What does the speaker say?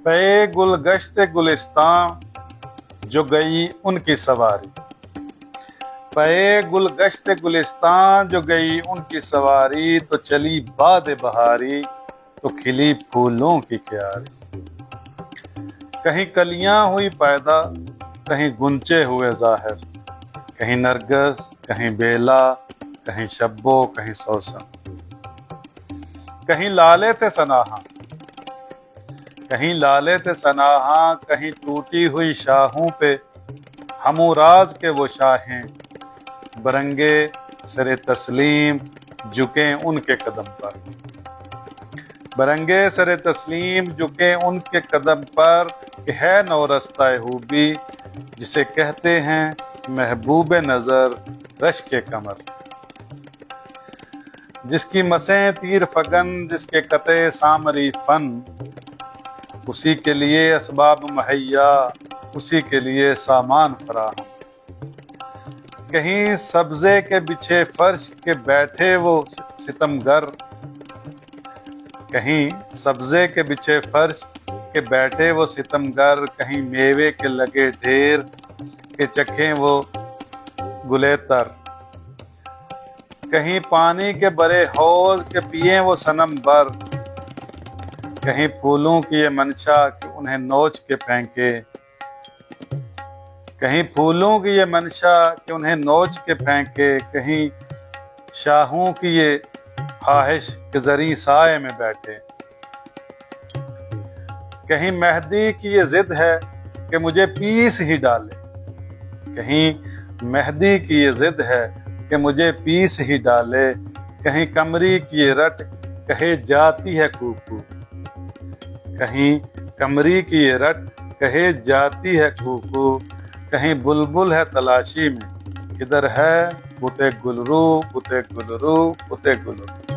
पे गुल गश्त गुलिस्तां जो गई उनकी सवारी। पे गुल गश्त गुलिस्तां जो गई उनकी सवारी, तो चली बाद बहारी तो खिली फूलों की क्यारी। कहीं कलियां हुई पैदा, कहीं गुंचे हुए जाहिर, कहीं नरगस, कहीं बेला, कहीं शब्बो, कहीं सौसन। कहीं लाले थे सनाहा, कहीं लाले थे सनाहा, कहीं टूटी हुई शाहों पे हमूराज के वो शाहें, बरंगे सरे तस्लीम झुके उनके कदम पर। बरंगे सरे तस्लीम झुके उनके कदम पर, कि है नौरस्ता खूबी जिसे कहते हैं महबूब नजर रश के कमर। जिसकी मसें तीर फगन, जिसके कते सामरी फन, उसी के लिए असबाब मुहैया, उसी के लिए सामान फराहम। कहीं सब्जे के बिछे फर्श के बैठे वो सितमगर, कहीं सब्जे के बिछे फर्श के बैठे वो सितमगर, कहीं मेवे के लगे ढेर के चखें वो गुलेतर, कहीं पानी के बड़े हौज के पिए वो सनम बर, कहीं फूलों की ये मंशा कि उन्हें नोच के फेंके, कहीं फूलों की ये मंशा कि उन्हें नोच के फेंके, कहीं शाहों की ये ख्वाहिश कि जरी साए में बैठे। कहीं मेहदी की ये जिद है कि मुझे पीस ही डाले, कहीं मेहदी की ये जिद है कि मुझे पीस ही डाले, कहीं कमरी की ये रट कहे जाती है कूकू, कहीं कमरी की ये रट कहे जाती है कूकू, कहीं बुलबुल है तलाशी में किधर है बुते गुलरू, बुते गुलरू, बुते गुलरू।